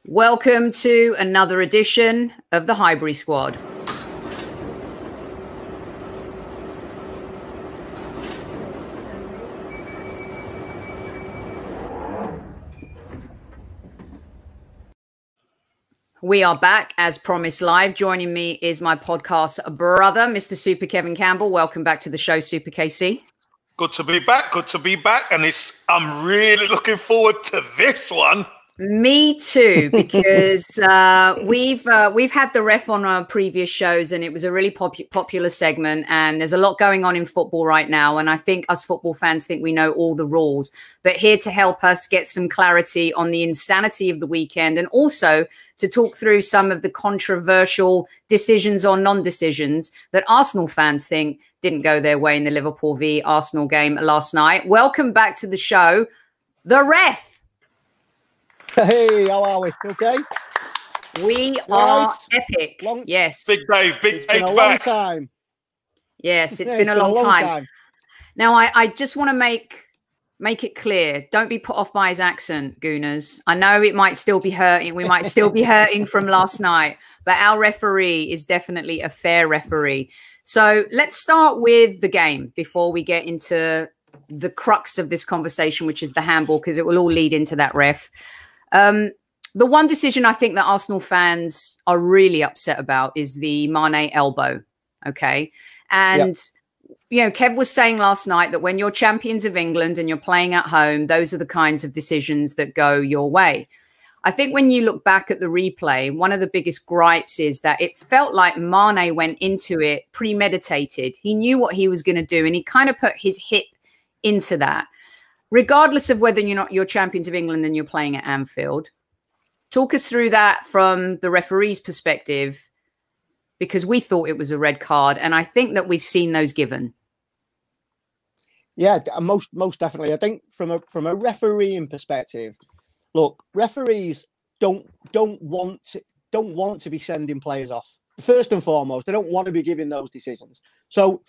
Welcome to another edition of the Highbury Squad. We are back as promised live. Joining me is my podcast brother, Mr. Super Kevin Campbell. Welcome back to the show, Super KC. Good to be back. Good to be back. And I'm really looking forward to this one. Me too, because we've had the ref on our previous shows, and it was a really popular segment. And there's a lot going on in football right now, and I think us football fans think we know all the rules. But here to help us get some clarity on the insanity of the weekend, and also to talk through some of the controversial decisions or non-decisions that Arsenal fans think didn't go their way in the Liverpool v Arsenal game last night. Welcome back to the show, the ref. Hey, how are we? Okay. We are epic. Yes. Big Dave. Big Dave's back. Long time. Yes, it's been a long time. Now, I just want to make it clear. Don't be put off by his accent, Gooners. I know it might still be hurting. We might still be hurting from last night, but our referee is definitely a fair referee. So let's start with the game before we get into the crux of this conversation, which is the handball, because it will all lead into that ref. The one decision I think that Arsenal fans are really upset about is the Mane elbow. Okay. And, you know, Kev was saying last night that when you're champions of England and you're playing at home, those are the kinds of decisions that go your way. I think when you look back at the replay, one of the biggest gripes is that it felt like Mane went into it premeditated. He knew what he was going to do, and he kind of put his hip into that. Regardless of whether you're champions of England and you're playing at Anfield, talk us through that from the referee's perspective, because we thought it was a red card, and I think that we've seen those given. Yeah, most definitely. I think from a refereeing perspective, look, referees don't want to be sending players off. First and foremost, they don't want to be giving those decisions. So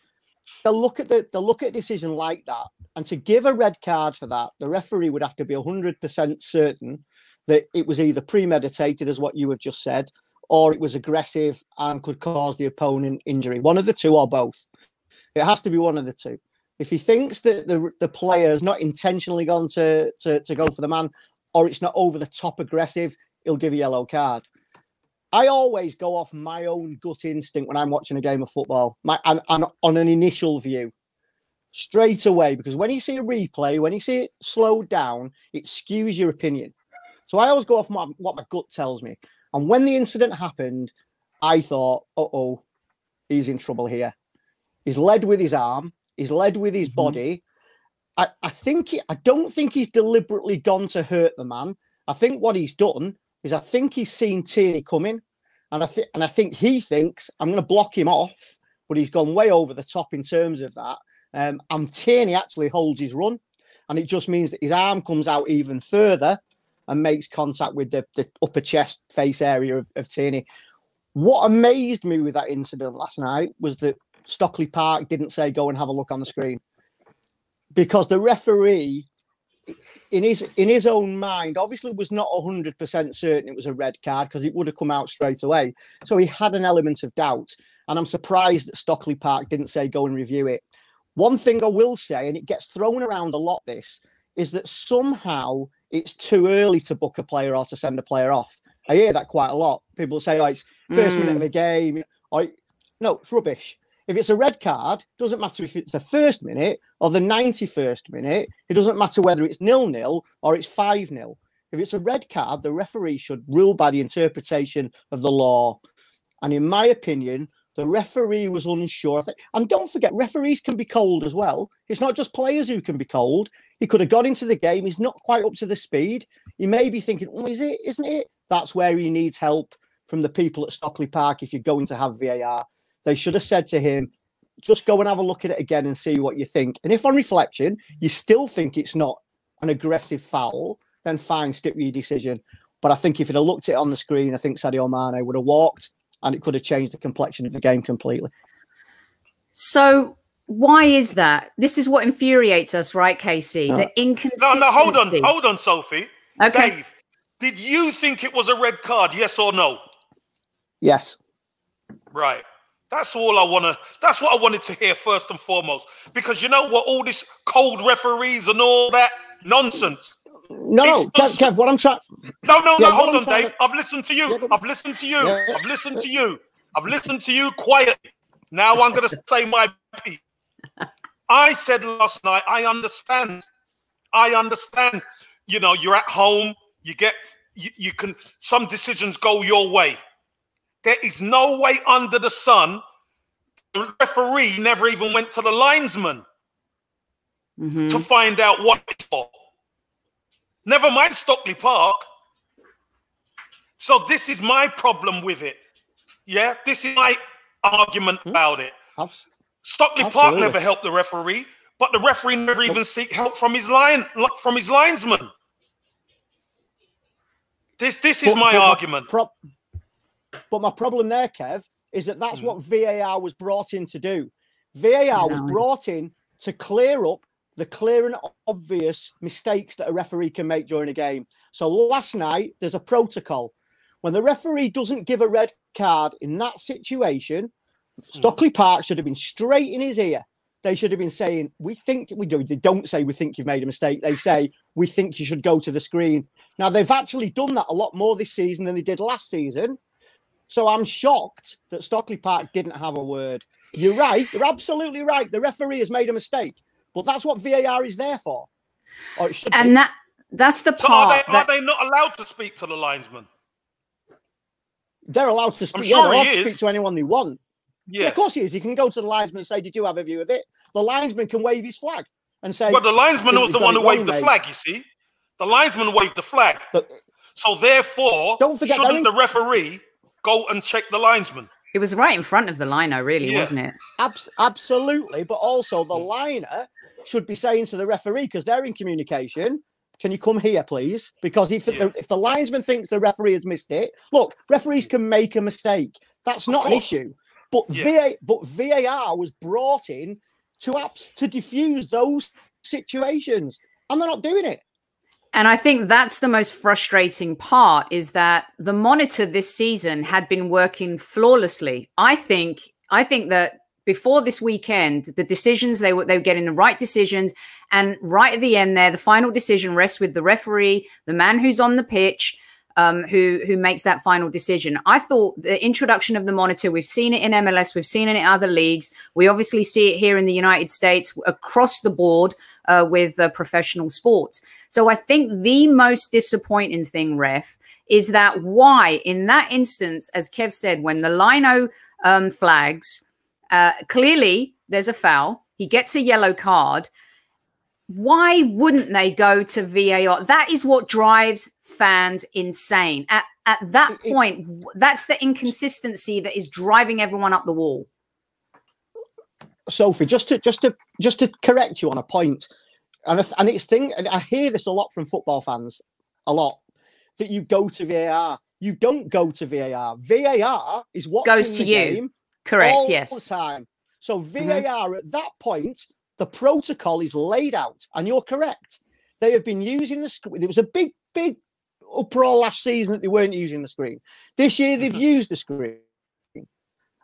they'll look at a decision like that, and to give a red card for that, the referee would have to be 100% certain that it was either premeditated, as what you have just said, or it was aggressive and could cause the opponent injury. One of the two or both. It has to be one of the two. If he thinks that the player has not intentionally gone to go for the man, or it's not over the top aggressive, he'll give a yellow card. I always go off my own gut instinct when I'm watching a game of football, and on an initial view, straight away, because when you see a replay, when you see it slowed down, it skews your opinion. So I always go off what my gut tells me. And when the incident happened, I thought, uh-oh, he's in trouble here. He's led with his arm. He's led with his body. I don't think he's deliberately gone to hurt the man. I think what he's done is I think he's seen Tierney coming, and I think he thinks I'm going to block him off, but he's gone way over the top in terms of that. And Tierney actually holds his run, and it just means that his arm comes out even further and makes contact with the upper chest face area of Tierney. What amazed me with that incident last night was that Stockley Park didn't say go and have a look on the screen, because the referee, in his own mind, obviously was not 100% certain it was a red card, because it would have come out straight away. So he had an element of doubt, and I'm surprised that Stockley Park didn't say go and review it. One thing I will say, and it gets thrown around a lot, this, is that somehow it's too early to book a player or to send a player off. I hear that quite a lot. People say, oh, it's first minute of a game. No, it's rubbish. If it's a red card, it doesn't matter if it's the first minute or the 91st minute. It doesn't matter whether it's 0-0 or it's 5-0. If it's a red card, the referee should rule by the interpretation of the law. And in my opinion, the referee was unsure. And don't forget, referees can be cold as well. It's not just players who can be cold. He could have got into the game. He's not quite up to the speed. He may be thinking, oh, is it? Isn't it? That's where he needs help from the people at Stockley Park if you're going to have VAR. They should have said to him, just go and have a look at it again and see what you think. And if on reflection, you still think it's not an aggressive foul, then fine, stick with your decision. But I think if he'd have looked at it on the screen, I think Sadio Mane would have walked, and it could have changed the complexion of the game completely. So why is that? This is what infuriates us, right, Casey? The inconsistency. No, hold on, Sophie. Okay. Dave, Did you think it was a red card? Yes or no? Yes. Right. That's all I want to. That's what I wanted to hear first and foremost. Because you know what? All this cold referees and all that nonsense. No, Kev, what I'm trying. No. Yeah, Hold on, Dave. I've listened to you. Yeah, I've listened to you. Yeah. I've listened to you. I've listened to you quietly. Now I'm going to say my piece. I said last night, I understand. You know, you're at home. You can, some decisions go your way. There is no way under the sun. The referee never even went to the linesman to find out what it's for. Never mind Stockley Park. So this is my problem with it. Yeah, this is my argument about it. Stockley Park never helped the referee, but the referee never even seek help from his linesman. This is my argument. But my problem there, Kev, is that that's what VAR was brought in to do. VAR was brought in to clear up the clear and obvious mistakes that a referee can make during a game. So last night, there's a protocol. When the referee doesn't give a red card in that situation, Stockley Park should have been straight in his ear. They should have been saying, we think we do. They don't say, we think you've made a mistake. They say, we think you should go to the screen. Now, they've actually done that a lot more this season than they did last season. So I'm shocked that Stockley Park didn't have a word. You're right. You're absolutely right. The referee has made a mistake. But that's what VAR is there for. Or it should be. And that's the part. So are they not allowed to speak to the linesman? They're allowed to speak. Sure, they're allowed to speak to anyone they want. Yeah, of course he is. He can go to the linesman and say, did you have a view of it? The linesman can wave his flag and say... But the linesman was the one who waved the flag, you see. The linesman waved the flag. So therefore, shouldn't the referee go and check the linesman? It was right in front of the liner, really, wasn't it? Absolutely. But also the liner should be saying to the referee, because they're in communication, can you come here, please? Because if the linesman thinks the referee has missed it, look, referees can make a mistake. That's not an issue. But VAR was brought in to diffuse those situations, and they're not doing it. And I think that's the most frustrating part, is that the monitor this season had been working flawlessly. I think that before this weekend, the decisions, they were getting the right decisions. And right at the end there, the final decision rests with the referee, the man who's on the pitch, who makes that final decision. I thought the introduction of the monitor, we've seen it in MLS, we've seen it in other leagues. We obviously see it here in the United States across the board with professional sports. So I think the most disappointing thing, ref, is that why in that instance, as Kev said, when the lino flags, clearly there's a foul, he gets a yellow card. Why wouldn't they go to VAR? That is what drives fans insane. At that point, that's the inconsistency that is driving everyone up the wall. Sophie, just to correct you on a point, and I hear this a lot from football fans, a lot, that you go to VAR. You don't go to VAR. VAR is what goes to you. Game correct. All yes. the time. So VAR at that point, the protocol is laid out, and you're correct. They have been using the screen. There was a big uproar last season that they weren't using the screen. This year they've used the screen,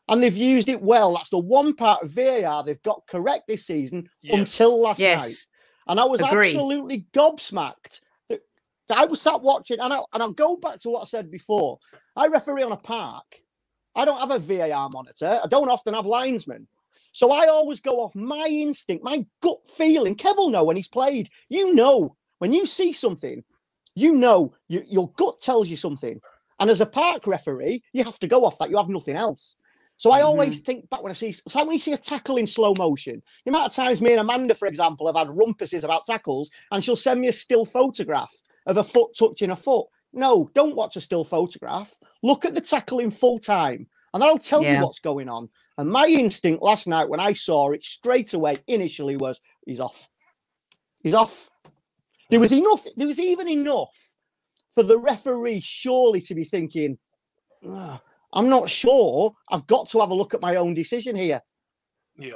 and they've used it well. That's the one part of VAR they've got correct this season until last night. And I was absolutely gobsmacked. I was sat watching, and I'll go back to what I said before. I referee on a park. I don't have a VAR monitor. I don't often have linesmen. So I always go off my instinct, my gut feeling. Kev will know when he's played. You know, when you see something, you know, your gut tells you something. And as a park referee, you have to go off that. You have nothing else. So I always think back when I see, it's like when you see a tackle in slow motion. The amount of times me and Amanda, for example, have had rumpuses about tackles, and she'll send me a still photograph of a foot touching a foot. No, don't watch a still photograph. Look at the tackle in full time, and that'll tell you what's going on. And my instinct last night when I saw it straight away initially was, he's off. He's off. There was even enough for the referee surely to be thinking, I'm not sure. I've got to have a look at my own decision here. Yeah.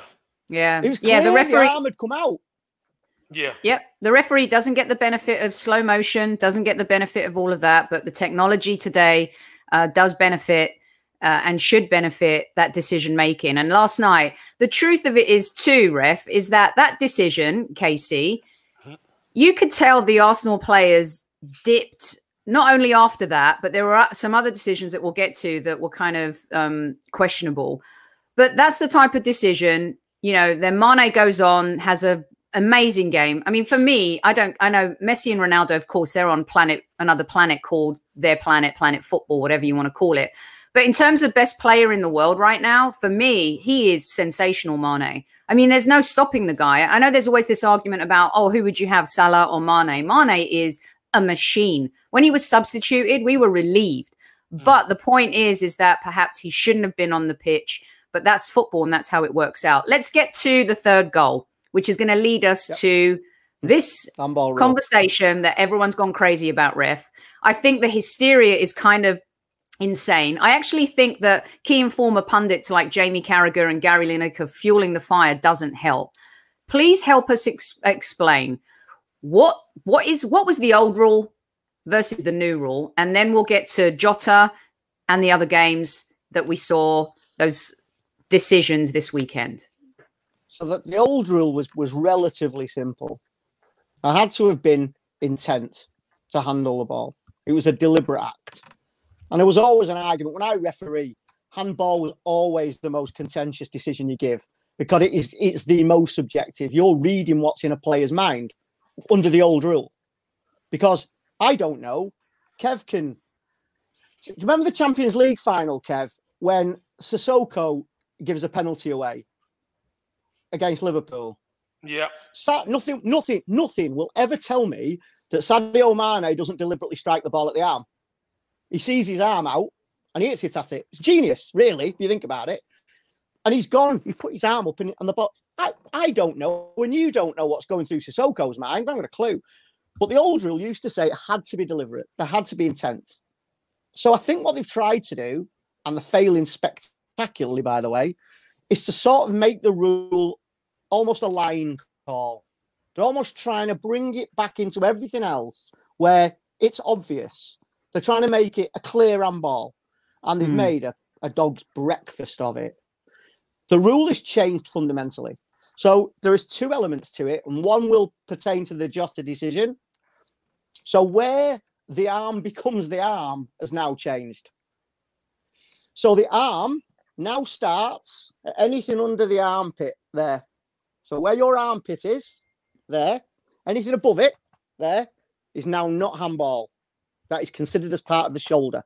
Yeah. It was clear the arm had come out. Yeah. Yep. The referee doesn't get the benefit of slow motion, doesn't get the benefit of all of that, but the technology today does benefit and should benefit that decision making. And last night, the truth of it is too, ref, is that decision, Casey, you could tell the Arsenal players dipped not only after that, but there were some other decisions that we'll get to that were kind of questionable. But that's the type of decision, you know, then Mane goes on, has a amazing game. I mean, for me, I know Messi and Ronaldo, of course, they're on another planet called their planet football, whatever you want to call it. But in terms of best player in the world right now, for me, he is sensational, Mane. I mean, there's no stopping the guy. I know there's always this argument about, oh, who would you have, Salah or Mane? Mane is a machine. When he was substituted, we were relieved. But the point is that perhaps he shouldn't have been on the pitch. But that's football, and that's how it works out. Let's get to the third goal, which is going to lead us to this conversation that everyone's gone crazy about, ref. I think the hysteria is kind of insane. I actually think that key informer pundits like Jamie Carragher and Gary Lineker fueling the fire doesn't help. Please help us explain what was the old rule versus the new rule, and then we'll get to Jota and the other games that we saw, those decisions this weekend. So the old rule was relatively simple. I had to have been intent to handle the ball. It was a deliberate act. And there was always an argument. When I referee, handball was always the most contentious decision you give because it's the most subjective. You're reading what's in a player's mind under the old rule. Because I don't know, Kev can... Do you remember the Champions League final, Kev, when Sissoko gives a penalty away against Liverpool? Yeah. Nothing will ever tell me that Sadio Mane doesn't deliberately strike the ball at the arm. He sees his arm out and he hits it at it. It's genius, really, if you think about it. And he's gone. He put his arm up and the ball. I don't know. When you don't know what's going through Sissoko's mind, I haven't got a clue. But the old rule used to say it had to be deliberate. There had to be intent. So I think what they've tried to do, and they're failing spectacularly, by the way, is to sort of make the rule almost a line call. They're almost trying to bring it back into everything else where it's obvious. They're trying to make it a clear handball, and they've made a dog's breakfast of it. The rule has changed fundamentally. So there is two elements to it, and one will pertain to the Jota decision. So where the arm becomes the arm has now changed. So the arm now starts at anything under the armpit there. So where your armpit is, there, anything above it, there, is now not handball. That is considered as part of the shoulder.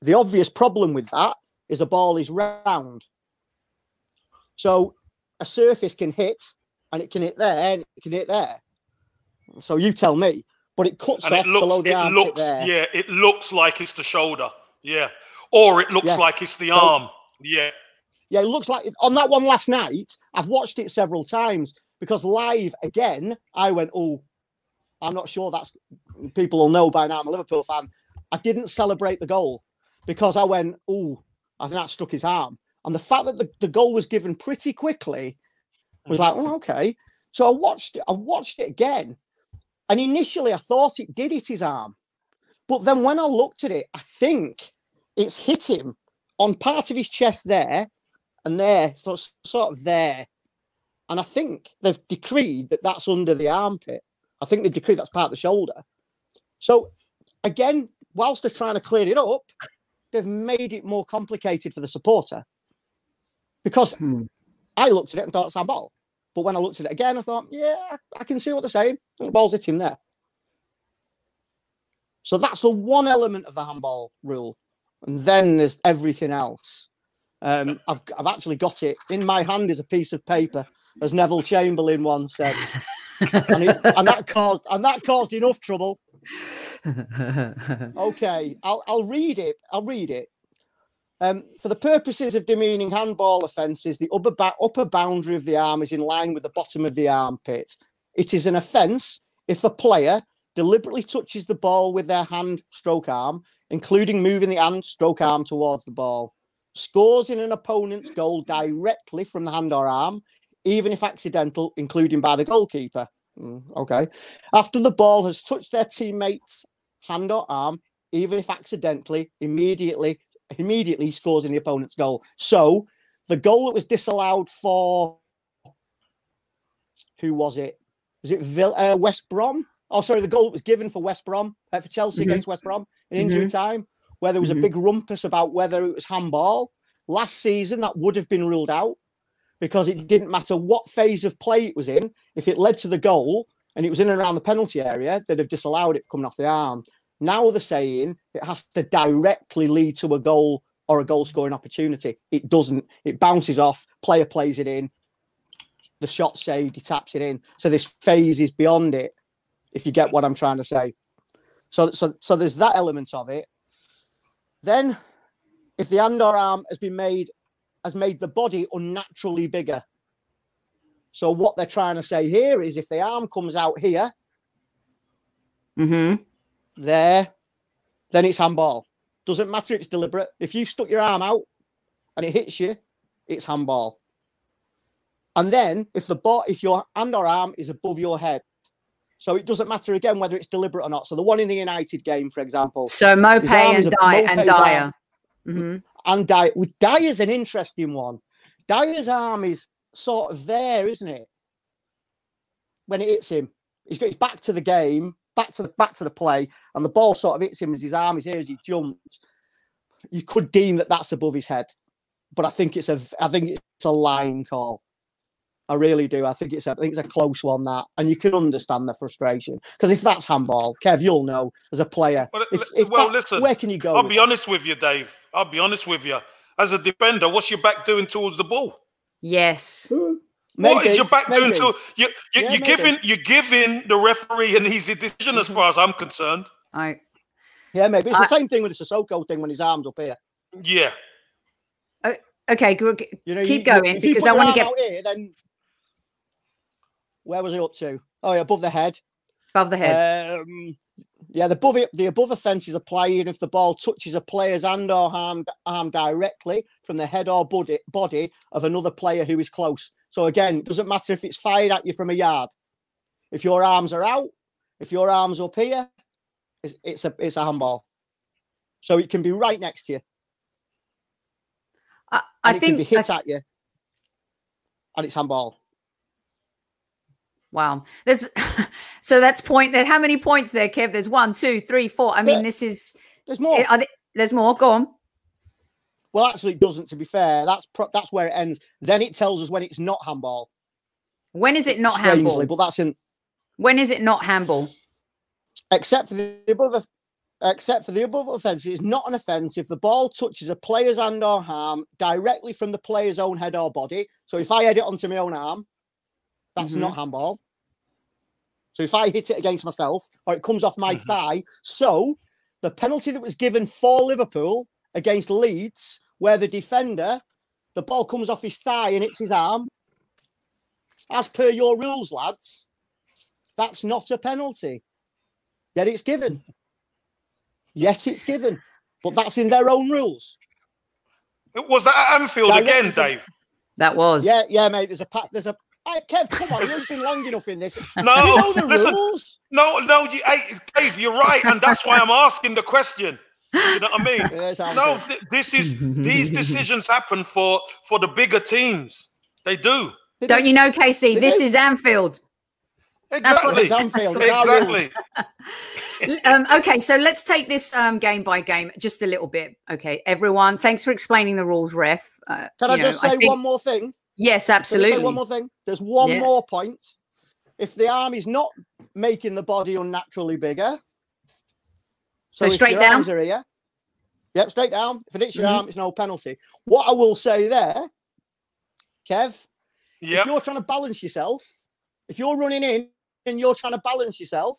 The obvious problem with that is a ball is round. So a surface can hit, and it can hit there, and it can hit there. So you tell me. But it cuts off below the armpit there. Yeah, it looks like it's the shoulder. Yeah. Or it looks like it's the arm. Yeah. Yeah, it looks like on that one last night, I've watched it several times because live again, I went, oh, I'm not sure that's people will know by now. I'm a Liverpool fan. I didn't celebrate the goal because I went, oh, I think that struck his arm. And the fact that the goal was given pretty quickly was like, oh, okay. So I watched it again. And initially I thought it did hit his arm. But then when I looked at it, I think it's hit him on part of his chest there and there, so sort of there. And I think they've decreed that that's under the armpit. I think they've decreed that's part of the shoulder. So again, whilst they're trying to clear it up, they've made it more complicated for the supporter. Because I looked at it and thought it's handball. But when I looked at it again, I thought, yeah, I can see what they're saying. The ball's hit him there. So that's the one element of the handball rule. And then there's everything else. I've actually got it. In my hand is a piece of paper, as Neville Chamberlain once said. and that caused enough trouble. Okay, I'll read it. For the purposes of demeaning handball offences, the upper boundary of the arm is in line with the bottom of the armpit. It is an offence if a player deliberately touches the ball with their hand stroke arm, including moving the hand stroke arm towards the ball, scores in an opponent's goal directly from the hand or arm, even if accidental, including by the goalkeeper. Okay. After the ball has touched their teammate's hand or arm, even if accidentally, immediately scores in the opponent's goal. So the goal that was disallowed for, who was it? Was it West Brom? Oh, sorry, the goal that was given for West Brom, for Chelsea against West Brom in injury time, where there was a big rumpus about whether it was handball. Last season, that would have been ruled out because it didn't matter what phase of play it was in. If it led to the goal and it was in and around the penalty area, they'd have disallowed it coming off the arm. Now they're saying it has to directly lead to a goal or a goal-scoring opportunity. It doesn't. It bounces off, player plays it in, the shot's saved, he taps it in. So this phase is beyond it, if you get what I'm trying to say. So there's that element of it. Then, if the hand or arm has made the body unnaturally bigger. So what they're trying to say here is if the arm comes out here, there, then it's handball. Doesn't matter if it's deliberate. If you stuck your arm out and it hits you, it's handball. And then if your hand or arm is above your head, so it doesn't matter again whether it's deliberate or not. So the one in the United game, for example. So Mopé and Dyer. And Dyer. With Dyer's an interesting one. Dyer's arm is sort of there, isn't it? When it hits him, he's got his back to the game, back to the play, and the ball sort of hits him as his arm is here as he jumps. You could deem that that's above his head, but I think it's a line call. I really do. I think it's a close one, that, and you can understand the frustration because if that's handball, Kev, you'll know as a player. Listen, where can you go? I'll be honest with you, Dave. I'll be honest with you. As a defender, what's your back doing towards the ball? Yes. What is your back doing to you're giving the referee an easy decision as far as I'm concerned. Yeah, maybe it's the same thing with the Sissoko thing when his arm's up here. Yeah. Okay, keep going because I want to get out here. Then where was he up to? Oh, yeah, above the head. Above the head. Yeah, the above offence is applying if the ball touches a player's hand or arm directly from the head or body of another player who is close. So again, it doesn't matter if it's fired at you from a yard. If your arms are out, if your arm's up here, it's a handball. So it can be right next to you. I think it can be hit at you, and it's handball. Wow, there's so that's point. How many points there, Kev? There's 1, 2, 3, 4. I mean, there's more. There's more. Go on. Well, actually, it doesn't. To be fair, that's where it ends. Then it tells us when it's not handball. When is it not handball? But that's in. When is it not handball? Except for the above offence, it's not an offence if the ball touches a player's hand or arm directly from the player's own head or body. So if I head it onto my own arm, that's not handball. So if I hit it against myself or it comes off my thigh, so the penalty that was given for Liverpool against Leeds, where the defender, the ball comes off his thigh and hits his arm, as per your rules, lads, that's not a penalty. Yet it's given. But that's in their own rules. Was that at Anfield again, Dave? That was. Yeah, mate. There's a. Hey, Kev, come on, you've been long enough in this. No, listen. Rules. No, Dave, you're right, and that's why I'm asking the question. You know what I mean? These decisions happen for the bigger teams. They do. Don't you know, Casey? This is Anfield. Exactly. Exactly. Okay, so let's take this game by game just a little bit. Okay, everyone, thanks for explaining the rules, ref. Can I just say one more thing? Yes, absolutely. One more thing. There's one more point. If the arm is not making the body unnaturally bigger, so straight down. Arms are here, yep, straight down. If it hits your arm, it's no penalty. What I will say there, Kev, if you're trying to balance yourself, if you're running in and you're trying to balance yourself,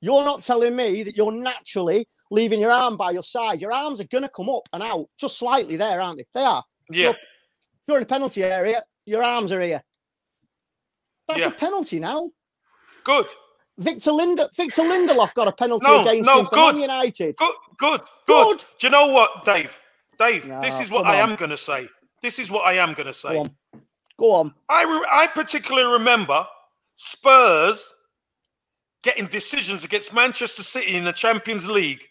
you're not telling me that you're naturally leaving your arm by your side. Your arms are going to come up and out just slightly there, aren't they? They are. Yeah. If you're in a penalty area, your arms are here. That's a penalty now. Good. Victor Lindelof got a penalty against him for Man United. Good. Do you know what, Dave? No, this is what I am going to say. Go on. I particularly remember Spurs getting decisions against Manchester City in the Champions League,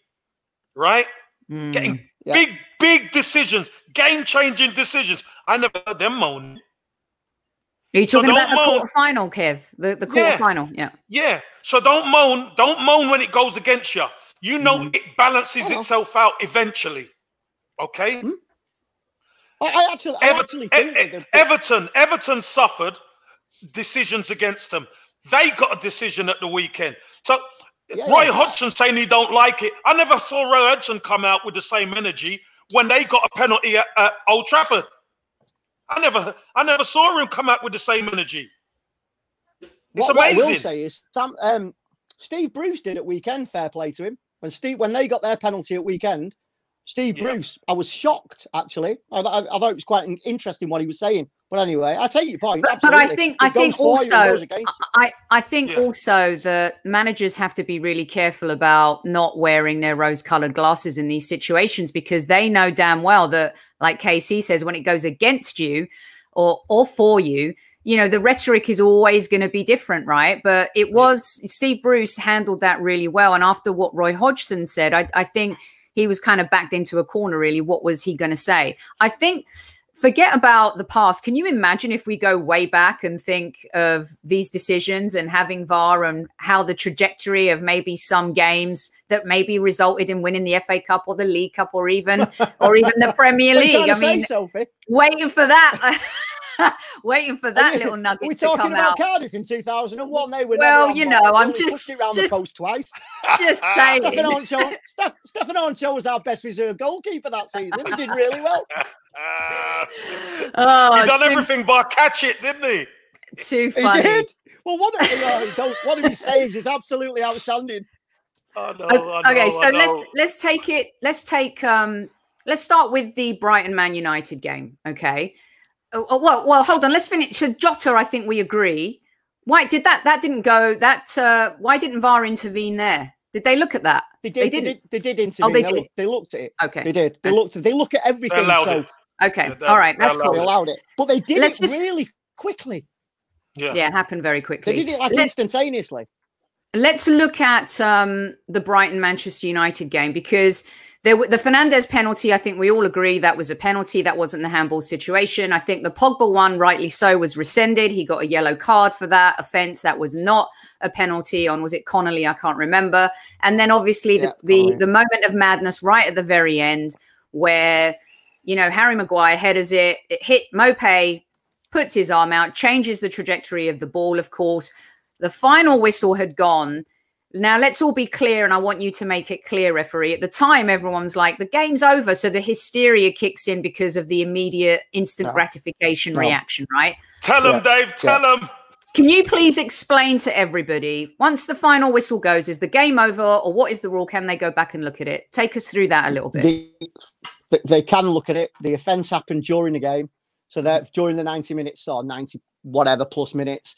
right? Getting big decisions, game-changing decisions. I never heard them moan. Are you talking about the quarter-final, Kev? The quarter-final, Yeah. So don't moan. Don't moan when it goes against you. You know it balances itself out eventually. Okay? I actually think Everton suffered decisions against them. They got a decision at the weekend. So Roy Hodgson saying he don't like it. I never saw Roy Hodgson come out with the same energy when they got a penalty at Old Trafford. I never saw him come out with the same energy. It's amazing. What I will say is Steve Bruce did at weekend, fair play to him. When they got their penalty at weekend, Steve Bruce, I was shocked, actually. I thought it was quite interesting what he was saying. But anyway, I take your point. But I think also that managers have to be really careful about not wearing their rose-colored glasses in these situations, because they know damn well that, like KC says, when it goes against you or for you, you know, the rhetoric is always going to be different, right? But it was Steve Bruce handled that really well. And after what Roy Hodgson said, I think he was kind of backed into a corner, really. What was he going to say? I think, forget about the past. Can you imagine if we go way back and think of these decisions and having VAR and how the trajectory of maybe some games that maybe resulted in winning the FA Cup or the League Cup or even the Premier League? I mean, waiting for that. Waiting for that little nugget to come out. We're talking about Cardiff in 2001. They were I'm just around the post twice. Just saying. Stefan Arncho was our best reserve goalkeeper that season. He did really well. He done everything but catch it, didn't he? Too funny. He did. Well, one of his saves is absolutely outstanding. Okay, so let's start with the Brighton Man United game. Okay. Well, hold on. Let's finish. So Jota, I think we agree. Why did that didn't go? Why didn't VAR intervene there? Did they look at that? They did intervene. Oh, they did. They looked at it. Okay. They did. They look at everything. Okay. All right. That's cool. They allowed it, but they did it really quickly. Yeah, it happened very quickly. They did it like instantaneously. Let's look at the Brighton Manchester United game, because the Fernandes penalty, I think we all agree that was a penalty. That wasn't the handball situation. I think the Pogba one, rightly so, was rescinded. He got a yellow card for that offence. That was not a penalty on, was it Connolly? I can't remember. And then obviously the moment of madness right at the very end where, you know, Harry Maguire headers it hit Mopé, puts his arm out, changes the trajectory of the ball, of course. The final whistle had gone. Now, let's all be clear, and I want you to make it clear, referee. At the time, everyone's like, the game's over. So the hysteria kicks in because of the immediate instant gratification reaction, right? Tell them, Dave, tell them. Can you please explain to everybody, once the final whistle goes, is the game over, or what is the rule? Can they go back and look at it? Take us through that a little bit. They can look at it. The offence happened during the game. So that during the 90 minutes or 90 whatever plus minutes.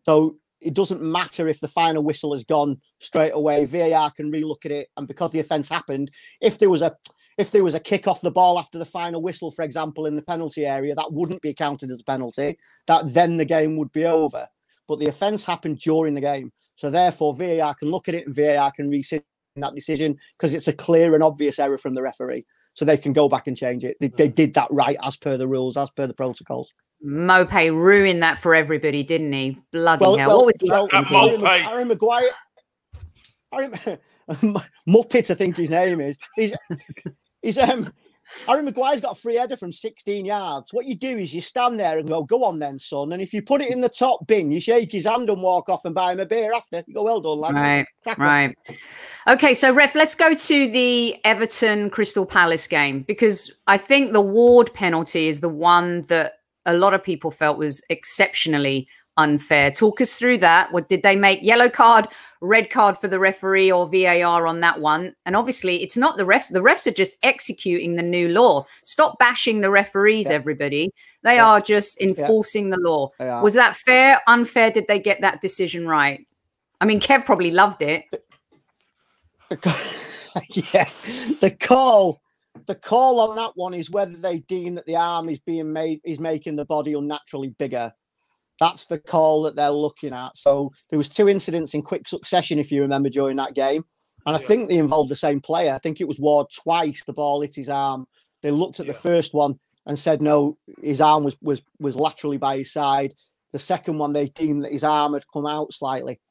So it doesn't matter if the final whistle has gone straight away. VAR can relook at it, and because the offence happened, if there was a kick off the ball after the final whistle, for example, in the penalty area, that wouldn't be counted as a penalty. That then the game would be over. But the offence happened during the game, so therefore VAR can look at it and VAR can rescind that decision because it's a clear and obvious error from the referee. So they can go back and change it. They did that right as per the rules, as per the protocols. Mopé ruined that for everybody, didn't he? Bloody hell. What was he thinking? Harry Maguire. Muppet, I think his name is. Harry Maguire's got a free header from 16 yards. What you do is you stand there and go on then, son. And if you put it in the top bin, you shake his hand and walk off and buy him a beer after. You go, well done, lad. Right. Okay, so ref, let's go to the Everton Crystal Palace game, because I think the Ward penalty is the one that a lot of people felt was exceptionally unfair. Talk us through that. What did they make? Yellow card, red card for the referee or VAR on that one? And obviously it's not the refs. The refs are just executing the new law. Stop bashing the referees, everybody. They are just enforcing the law. Was that fair, unfair? Did they get that decision right? I mean, Kev probably loved it. The call on that one is whether they deem that the arm is making the body unnaturally bigger. That's the call that they're looking at. So there was 2 incidents in quick succession, if you remember, during that game. And I think they involved the same player. I think it was Ward twice. The ball hit his arm. They looked at the first one and said, no, his arm was laterally by his side. The second one, they deemed that his arm had come out slightly.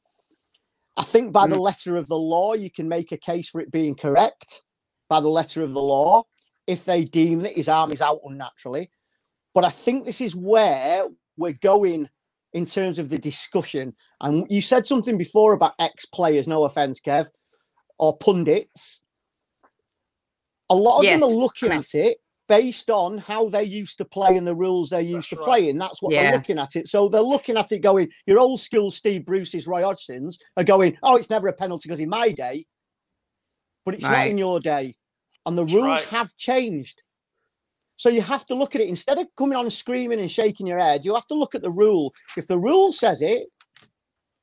I think by the letter of the law, you can make a case for it being correct by the letter of the law if they deem that his arm is out unnaturally. But I think this is where we're going in terms of the discussion. And you said something before about ex-players, no offence, Kev, or pundits. A lot of them are looking at it based on how they used to play and the rules they used to play in. That's what they're looking at it. So they're looking at it going, your old school Steve Bruce's, Roy Hodgson's are going, oh, it's never a penalty because in my day, but it's not in your day. And the rules have changed. So you have to look at it. Instead of coming on screaming and shaking your head, you have to look at the rule. If the rule says it,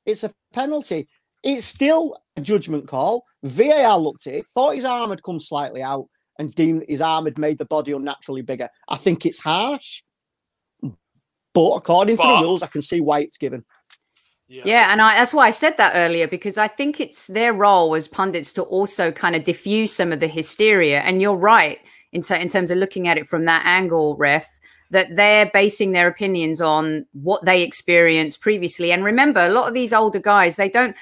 it's a penalty. It's still a judgment call. VAR looked at it, thought his arm had come slightly out and deemed that his arm had made the body unnaturally bigger. I think it's harsh. But according to the rules, I can see why it's given. Yeah, and that's why I said that earlier, because I think it's their role as pundits to also kind of diffuse some of the hysteria. And you're right. In terms of looking at it from that angle, Ref, that they're basing their opinions on what they experienced previously. And remember, a lot of these older guys, they don't,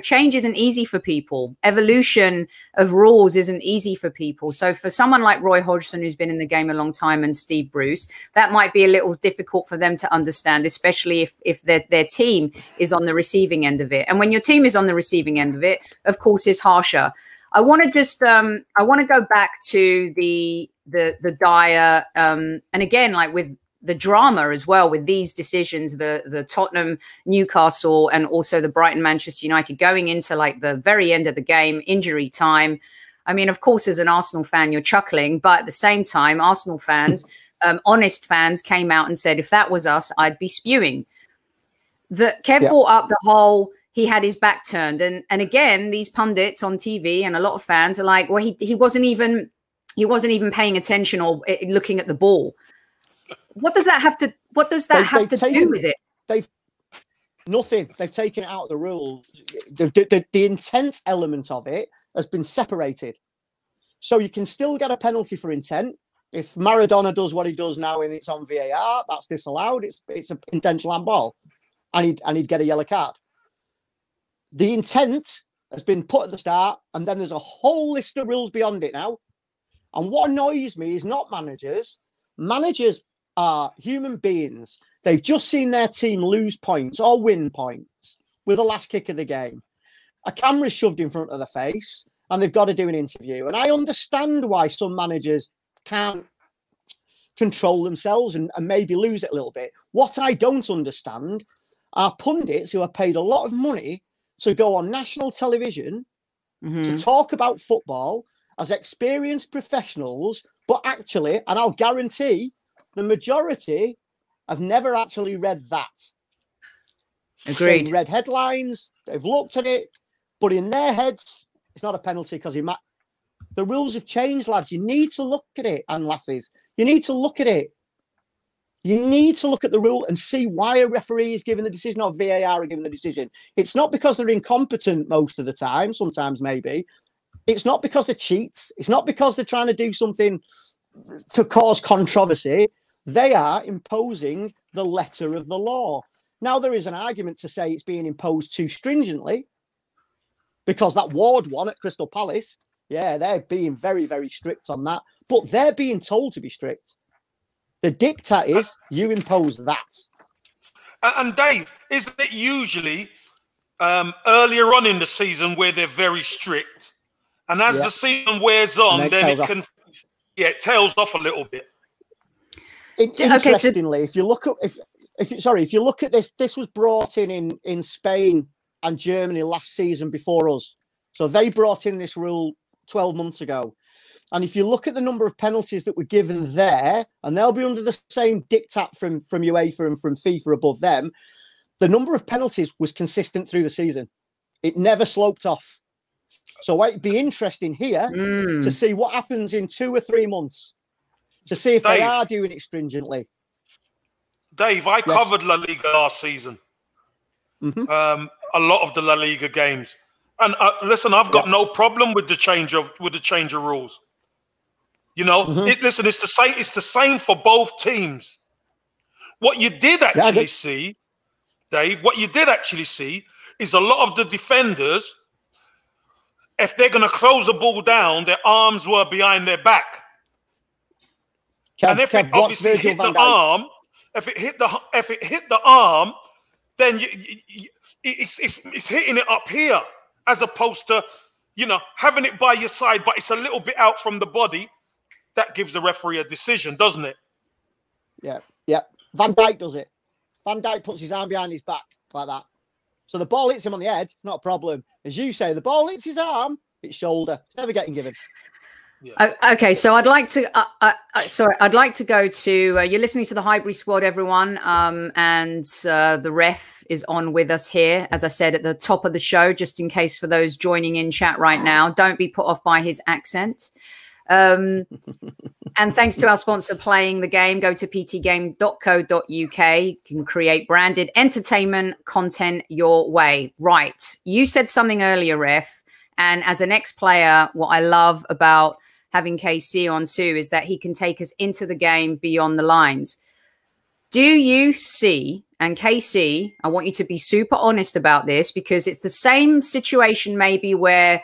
change isn't easy for people. Evolution of rules isn't easy for people. So for someone like Roy Hodgson, who's been in the game a long time, and Steve Bruce, that might be a little difficult for them to understand, especially if their team is on the receiving end of it. And when your team is on the receiving end of it, of course, it's harsher. I want to just I want to go back to the dire and again, like with the drama as well with these decisions, the Tottenham, Newcastle, and also the Brighton, Manchester United going into like the very end of the game, injury time. I mean, of course, as an Arsenal fan, you're chuckling, but at the same time, Arsenal fans, honest fans, came out and said, if that was us, I'd be spewing. Kev brought up the whole. He had his back turned. And again, these pundits on TV and a lot of fans are like, well, he wasn't even paying attention or looking at the ball. What does that have to do with it? Nothing. They've taken it out of the rules. The intent element of it has been separated. So you can still get a penalty for intent. If Maradona does what he does now and it's on VAR, that's disallowed. It's an intentional handball. And he'd get a yellow card. The intent has been put at the start, and then there's a whole list of rules beyond it now. And what annoys me is not managers. Managers are human beings. They've just seen their team lose points or win points with the last kick of the game. A camera's shoved in front of their face, and they've got to do an interview. And I understand why some managers can't control themselves and maybe lose it a little bit. What I don't understand are pundits who are paid a lot of money to go on national television to talk about football as experienced professionals, but actually, and I'll guarantee the majority have never actually read that. Agreed. They've read headlines, they've looked at it, but in their heads, it's not a penalty because the rules have changed, lads. You need to look at it, and lasses. You need to look at it. You need to look at the rule and see why a referee is giving the decision or VAR are giving the decision. It's not because they're incompetent most of the time, sometimes maybe. It's not because they're cheats. It's not because they're trying to do something to cause controversy. They are imposing the letter of the law. Now, there is an argument to say it's being imposed too stringently because that Ward one at Crystal Palace, they're being very, very strict on that. But they're being told to be strict. The dictat is you impose that. And Dave, isn't it usually earlier on in the season where they're very strict, and as the season wears on, then it tails off a little bit. Interestingly, if you look at if you look at this was brought in Spain and Germany last season before us, so they brought in this rule 12 months ago. And if you look at the number of penalties that were given there, and they'll be under the same diktat from UEFA and from FIFA above them, the number of penalties was consistent through the season. It never sloped off. So it'd be interesting here to see what happens in 2 or 3 months, to see if they are doing it stringently. Dave, I covered La Liga last season. A lot of the La Liga games, and listen, I've got no problem with the change of rules. You know, listen, it's the same for both teams. What you did actually see, Dave, what you did actually see is a lot of the defenders, if they're going to close a ball down, their arms were behind their back. And if it obviously hit the arm, if it hit the arm, then it's hitting it up here, as opposed to, you know, having it by your side, but it's a little bit out from the body. That gives the referee a decision, doesn't it? Yeah, yeah. Van Dijk does it. Van Dijk puts his arm behind his back like that. So the ball hits him on the head, not a problem. As you say, the ball hits his arm, it's shoulder. It's never getting given. Yeah. Okay, so I'd like to. I'd like to go to. You're listening to the Highbury Squad, everyone, and the ref is on with us here. As I said at the top of the show, just in case for those joining in chat right now, don't be put off by his accent. And thanks to our sponsor, Playing the Game. Go to ptgame.co.uk. You can create branded entertainment content your way. Right. You said something earlier, Ref. And as an ex-player, what I love about having KC on too is that he can take us into the game beyond the lines. Do you see, and KC, I want you to be super honest about this, because it's the same situation maybe where,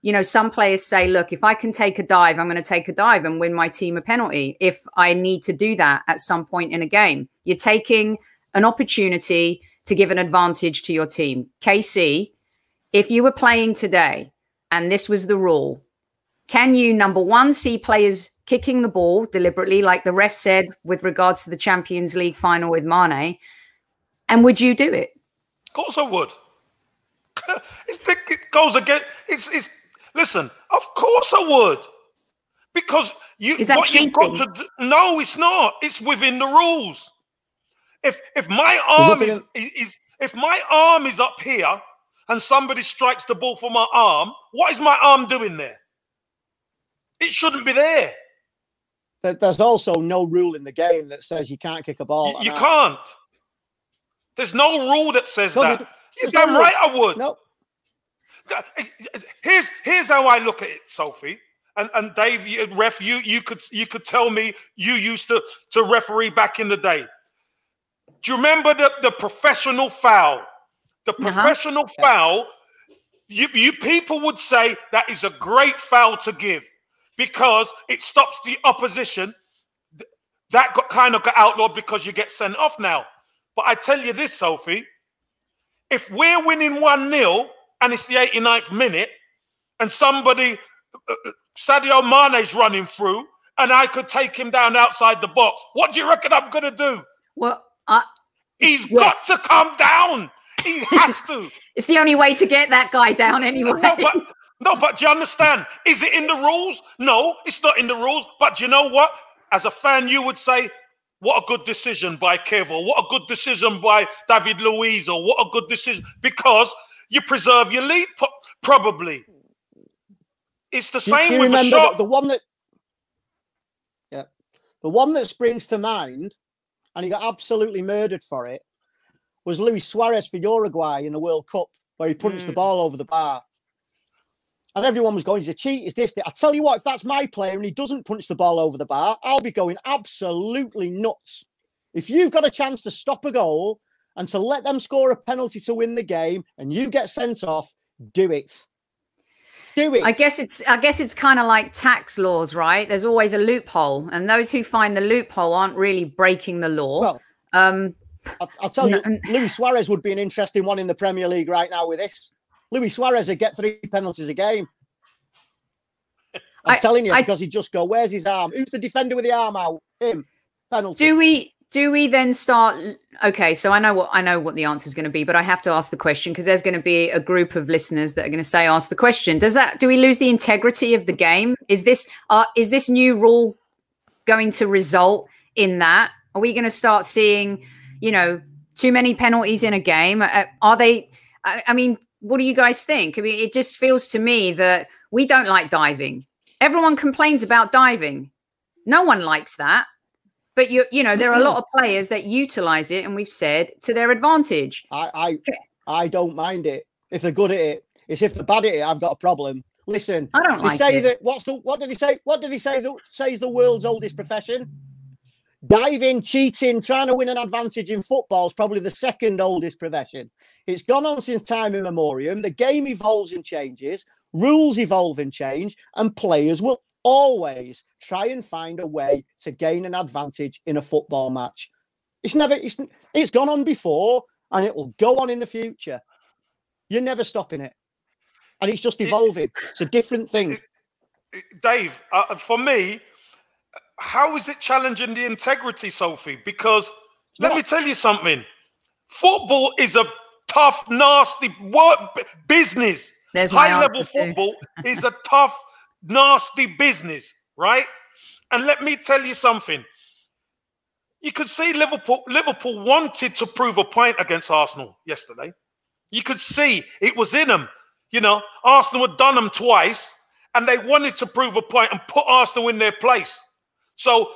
you know, some players say, look, if I can take a dive, I'm going to take a dive and win my team a penalty if I need to do that at some point in a game. You're taking an opportunity to give an advantage to your team. KC, if you were playing today and this was the rule, can you, number one, see players kicking the ball deliberately, like the ref said with regards to the Champions League final with Mane? And would you do it? Of course I would. It goes again. Listen, of course I would. Because you've got to do, no, it's not. It's within the rules. If my arm if my arm is up here and somebody strikes the ball for my arm, what is my arm doing there? It shouldn't be there. There's also no rule in the game that says you can't kick a ball. You can't. There's no rule that says that. You're damn right I would. No. Here's how I look at it, Sophie. And Dave, ref, you could tell me you used to referee back in the day. Do you remember the professional foul? The professional foul, you people would say that is a great foul to give because it stops the opposition. That kind of got outlawed because you get sent off now. But I tell you this, Sophie, if we're winning 1-0 and it's the 89th minute and somebody, Sadio Mane's running through and I could take him down outside the box, what do you reckon I'm going to do? Well, he's got to come down. He has to. It's the only way to get that guy down anyway. No, but do you understand? Is it in the rules? No, it's not in the rules. But do you know what? As a fan, you would say, what a good decision by Kev, or what a good decision by David Luiz, or what a good decision, because you preserve your lead, probably. It's the same with a shot. The one that springs to mind, and he got absolutely murdered for it, was Luis Suarez for Uruguay in the World Cup, where he punched the ball over the bar. And everyone was going, he's a cheat, he's this. I tell you what, if that's my player and he doesn't punch the ball over the bar, I'll be going absolutely nuts. If you've got a chance to stop a goal and to let them score a penalty to win the game and you get sent off, do it. Do it. I guess it's kind of like tax laws, right? There's always a loophole, and those who find the loophole aren't really breaking the law. Well, I'll tell you, Luis Suarez would be an interesting one in the Premier League right now with this. Luis Suarez would get 3 penalties a game. I'm telling you, because he'd just go, where's his arm? Who's the defender with the arm out? Him. Penalty. Do we then start? Okay, so I know what the answer is going to be, but I have to ask the question because there's going to be a group of listeners that are going to say, ask the question. Do we lose the integrity of the game? Is this new rule going to result in that? Are we going to start seeing, you know, too many penalties in a game? Are they? I mean, what do you guys think? I mean, it just feels to me that we don't like diving. Everyone complains about diving. No one likes that. but you know, there are a lot of players that utilize it, and we've said to their advantage. I don't mind it if they're good at it. It's if they're bad at it, I've got a problem. Listen, I don't like say it. that. What did he say? What did he say? Says the world's oldest profession. Diving, cheating, trying to win an advantage in football is probably the second oldest profession. It's gone on since time immemorial. The game evolves and changes, rules evolve and change, and players will always try and find a way to gain an advantage in a football match. It's gone on before, and it will go on in the future. You're never stopping it, and it's just evolving. It's a different thing. Dave, for me, how is it challenging the integrity, Sophie? Because let me tell you something. Football is a tough, nasty business. High-level football is a tough, nasty business, right? And let me tell you something. You could see Liverpool wanted to prove a point against Arsenal yesterday. You could see it was in them. You know, Arsenal had done them twice, and they wanted to prove a point and put Arsenal in their place. So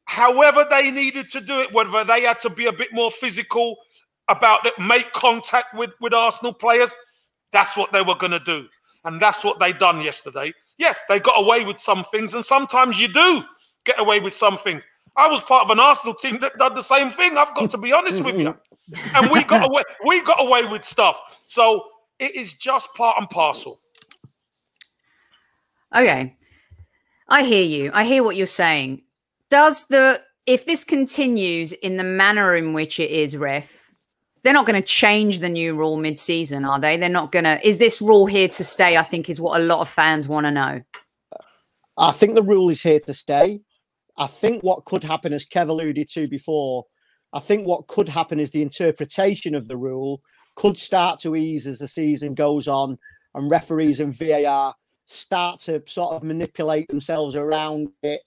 however they needed to do it, whether they had to be a bit more physical about it, make contact with Arsenal players, that's what they were going to do. And that's what they done yesterday. Yeah, they got away with some things, and sometimes you do get away with some things. I was part of an Arsenal team that did the same thing. I've got to be honest with you. And we got away with stuff. So it is just part and parcel. Okay. I hear you. I hear what you're saying. If this continues in the manner in which it is, ref, they're not going to change the new rule mid-season, are they? They're not going to. Is this rule here to stay? I think is what a lot of fans want to know. I think the rule is here to stay. I think what could happen, as Kev alluded to before, I think what could happen is the interpretation of the rule could start to ease as the season goes on, and referees and VAR start to sort of manipulate themselves around it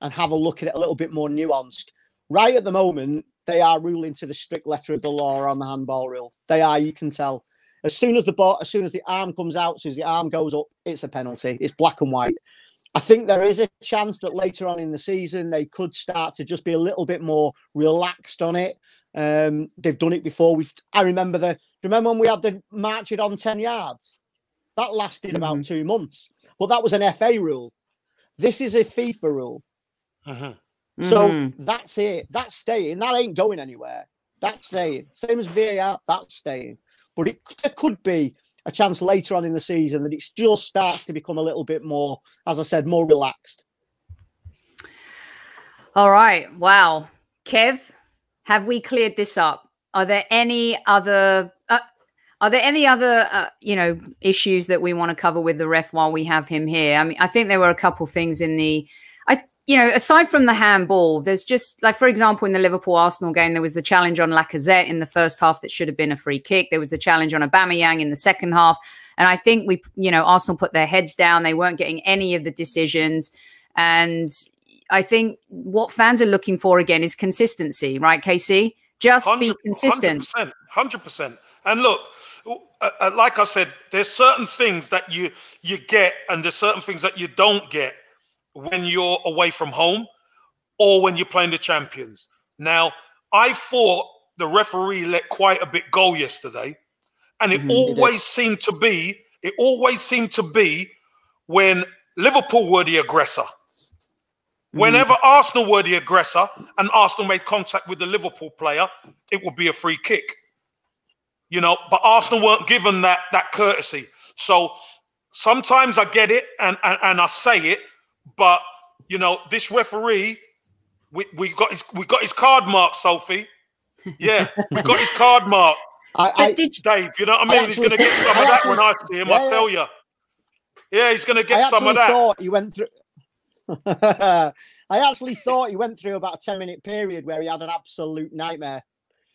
and have a look at it a little bit more nuanced. Right at the moment, they are ruling to the strict letter of the law on the handball rule. They are, you can tell. As soon as the arm comes out, as soon as the arm goes up, it's a penalty. It's black and white. I think there is a chance that later on in the season, they could start to just be a little bit more relaxed on it. They've done it before. I remember when we had the march it on 10 yards? That lasted about 2 months. But that was an FA rule. This is a FIFA rule. So that's it. That's staying. That ain't going anywhere. That's staying. Same as VAR, that's staying. But there could be a chance later on in the season that it just starts to become a little bit more, as I said, more relaxed. All right. Wow. Kev, have we cleared this up? Are there any other issues that we want to cover with the ref while we have him here? I mean, I think there were a couple things in aside from the handball, there's just like, for example, in the Liverpool-Arsenal game, there was the challenge on Lacazette in the first half that should have been a free kick. There was the challenge on Aubameyang in the second half. And I think Arsenal put their heads down. They weren't getting any of the decisions. And I think what fans are looking for again is consistency, right, KC? Just be consistent. 100%. And look, like I said, there's certain things that you get and there's certain things that you don't get when you're away from home or when you're playing the champions. Now, I thought the referee let quite a bit go yesterday, and it always seemed to be when Liverpool were the aggressor. Whenever Arsenal were the aggressor and Arsenal made contact with the Liverpool player, it would be a free kick. But Arsenal weren't given that courtesy. So sometimes I get it and I say it, but this referee, we got his card mark, Sophie. Yeah, we got his card mark. Dave, you know what I mean? He's going to get some of that when I see him. I tell you. Yeah, he's going to get some of that. Thought he went through. I actually thought he went through about a 10-minute period where he had an absolute nightmare.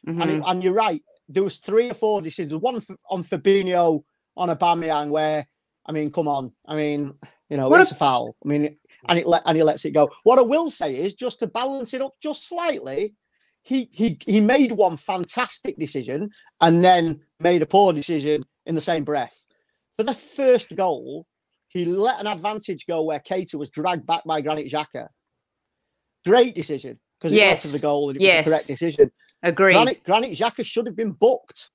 And you're right. There was 3 or 4 decisions. One on Fabinho, on Aubameyang, where, I mean, come on. I mean, it's a foul. I mean, and he lets it go. What I will say is, just to balance it up just slightly, he made one fantastic decision and then made a poor decision in the same breath. For the first goal, he let an advantage go where Keita was dragged back by Granit Xhaka. Great decision. because it got to the goal and it was the correct decision. Agreed. Granit Xhaka should have been booked.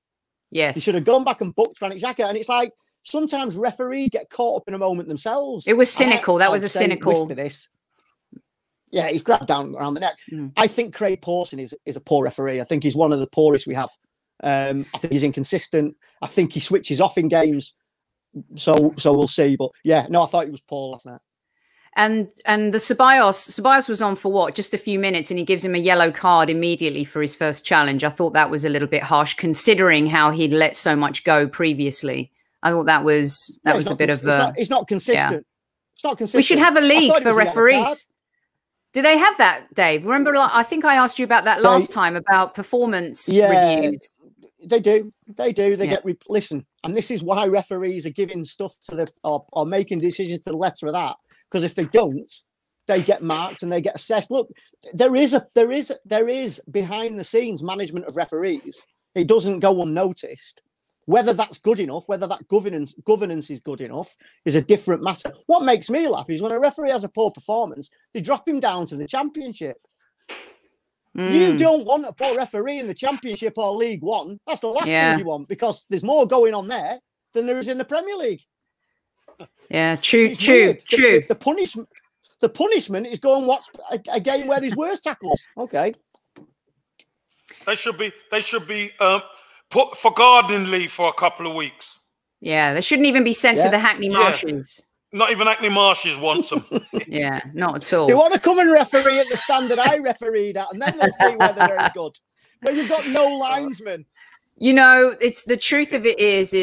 Yes. He should have gone back and booked Granit Xhaka. And it's like sometimes referees get caught up in a moment themselves. It was cynical. That was a cynical. This. Yeah, he's grabbed down around the neck. I think Craig Pawson is a poor referee. I think he's one of the poorest we have. I think he's inconsistent. I think he switches off in games. So we'll see. But yeah, no, I thought he was poor last night. And the Ceballos was on for what? Just a few minutes, and he gives him a yellow card immediately for his first challenge. I thought that was a little bit harsh, considering how he'd let so much go previously. I thought that was a bit of a. It's not consistent. Yeah. It's not consistent. We should have a league for referees. Do they have that, Dave? Remember, I think I asked you about that last time about performance reviews. They do. They get listen, and this is why referees are giving stuff to the or making decisions to the letter of that. Because if they don't, they get marked and they get assessed. Look, there is behind the scenes management of referees. It doesn't go unnoticed. Whether that's good enough, whether that governance is good enough, is a different matter. What makes me laugh is when a referee has a poor performance, they drop him down to the Championship. You don't want a poor referee in the Championship or League One. That's the last thing you want, because there's more going on there than there is in the Premier League. Yeah, true. The punishment is go and watch a game where there's worse tackles. Okay. They should be put for gardening leave for a couple of weeks. Yeah, they shouldn't even be sent to the Hackney Marshes. Not even Hackney Marshes wants them. Yeah, not at all. They want to come and referee at the standard I refereed at, and then they'll see whether they're very good. Where you've got no linesmen. You know, it's the truth of it is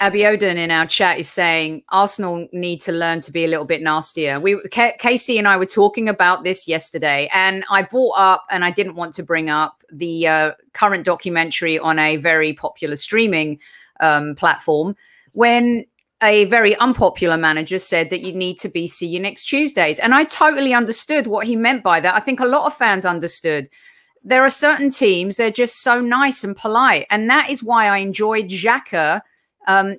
Abiodun in our chat is saying Arsenal need to learn to be a little bit nastier. Casey and I were talking about this yesterday, and I brought up, and I didn't want to bring up, the current documentary on a very popular streaming platform, when a very unpopular manager said that you need to be see you next Tuesdays. And I totally understood what he meant by that. I think a lot of fans understood. There are certain teams, they're just so nice and polite. And that is why I enjoyed Xhaka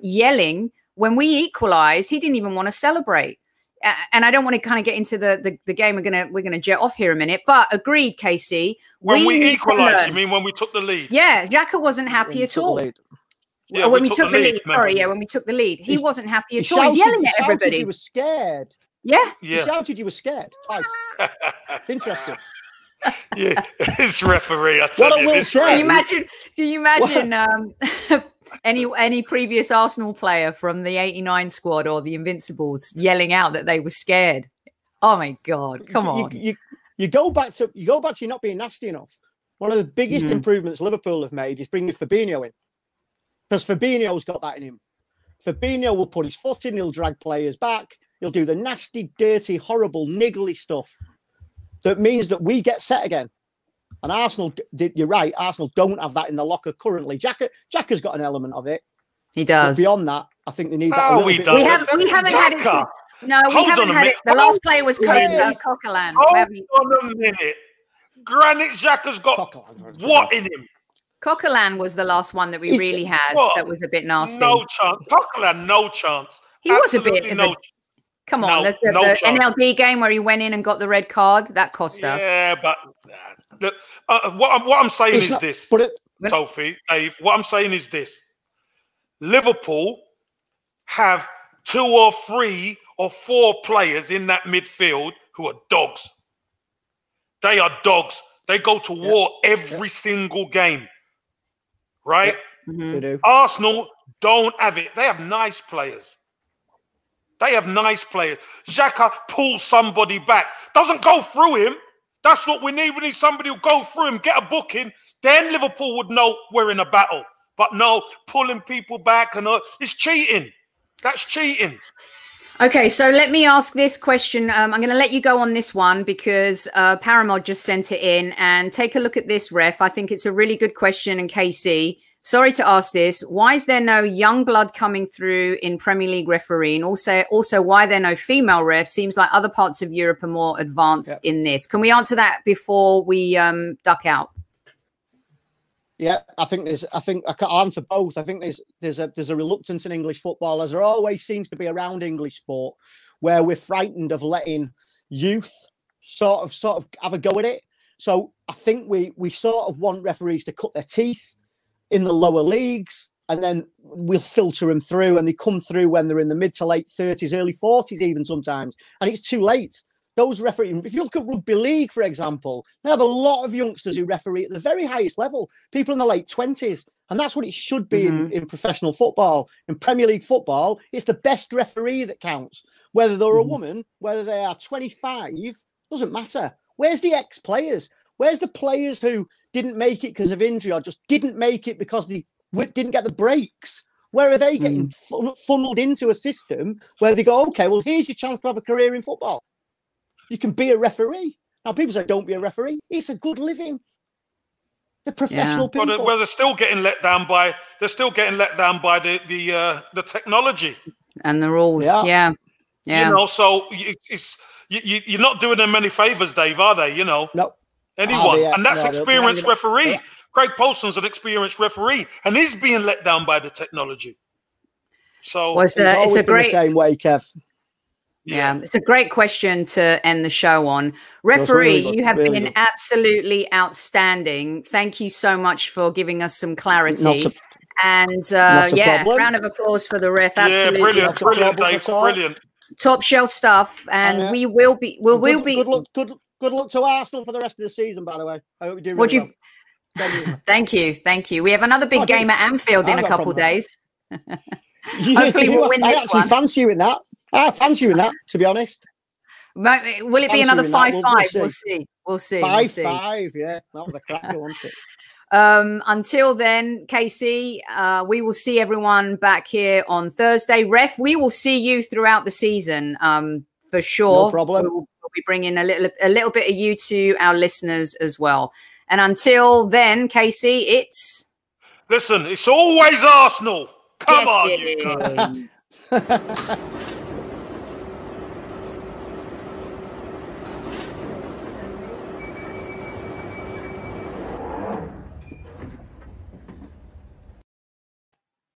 yelling when we equalized. He didn't even want to celebrate. And I don't want to kind of get into the game. We're gonna jet off here a minute, but agreed, Casey. When we equalized, you mean when we took the lead? Yeah, Xhaka wasn't happy at all. Yeah, when we took the lead. Sorry, yeah, when we took the lead, he wasn't happy at all. He's yelling at everybody. He was scared. Yeah, he shouted. You were scared twice. Interesting. Yeah, this referee. I tell you, this Can you imagine any previous Arsenal player from the '89 squad or the Invincibles yelling out that they were scared? Oh my God! Come on. You go back to you not being nasty enough. One of the biggest improvements Liverpool have made is bringing Fabinho in, because Fabinho's got that in him. Fabinho will put his foot in. He'll drag players back. He'll do the nasty, dirty, horrible, niggly stuff that means that we get set again. And Arsenal, you're right, Arsenal don't have that in the locker currently. Xhaka's got an element of it. He does. But beyond that, I think they need that a little bit. We haven't had it. No, we haven't had it. The last player was Coquelin. Hold on a minute. Granit Xhaka's got what in him? Coquelin was the last one that we really had that was a bit nasty. No chance. Coquelin, no chance. He was a bit Come on, the NLD game where he went in and got the red card, that cost us. Yeah, but what I'm saying is this, Sophie, Dave, what I'm saying is this. Liverpool have 2 or 3 or 4 players in that midfield who are dogs. They are dogs. They go to war every single game, right? They do. Arsenal don't have it. They have nice players. They have nice players. Xhaka pulls somebody back. Doesn't go through him. That's what we need. We need somebody who'll go through him, get a booking. Then Liverpool would know we're in a battle. But no, pulling people back and it's cheating. That's cheating. Okay, so let me ask this question. I'm going to let you go on this one because Paramod just sent it in. And take a look at this, ref. I think it's a really good question. And Casey, sorry to ask this. Why is there no young blood coming through in Premier League refereeing? Also, why are there no female refs? Seems like other parts of Europe are more advanced in this. Can we answer that before we duck out? Yeah, I can answer both. I think there's a reluctance in English football, as there always seems to be around English sport, where we're frightened of letting youth sort of have a go at it. So I think we sort of want referees to cut their teeth in the lower leagues, and then we'll filter them through, and they come through when they're in the mid to late 30s, early 40s even sometimes, and it's too late. Those referees, if you look at rugby league, for example, they have a lot of youngsters who referee at the very highest level, people in the late 20s, and that's what it should be in professional football. In Premier League football, it's the best referee that counts. Whether they're a woman, whether they are 25, doesn't matter. Where's the ex-players? Where's the players who didn't make it because of injury or just didn't make it because they didn't get the breaks? Where are they getting funneled into a system where they go, okay, well, here's your chance to have a career in football. You can be a referee. Now, people say, don't be a referee. It's a good living. The professional people. But they're still getting let down by the technology and the rules. Yeah. You know, so you're not doing them many favors, Dave, are they? You know, no. Anyone, and that's experienced referee. Yeah. Craig Polson's an experienced referee, and he's being let down by the technology. So it's a great the same way, Kev. Yeah, it's a great question to end the show on. Referee, really you have been absolutely outstanding. Thank you so much for giving us some clarity. Round of applause for the ref. Absolutely, brilliant, Dave. Brilliant. Top shelf stuff, and we will be. Good luck to Arsenal for the rest of the season. By the way, I hope we do. Really well. Thank you. We have another big game at Anfield in a couple of days. Hopefully, we'll win this one. I actually fancy you in that. I fancy you in that, to be honest. Will it be another 5-5? We'll see. 5-5, yeah. That was a cracker, wasn't it? Until then, Casey, we will see everyone back here on Thursday. Ref, we will see you throughout the season, for sure. No problem. We'll be bringing a little bit of you to our listeners as well. And until then, Casey, Listen, it's always Arsenal. Come on, you guys.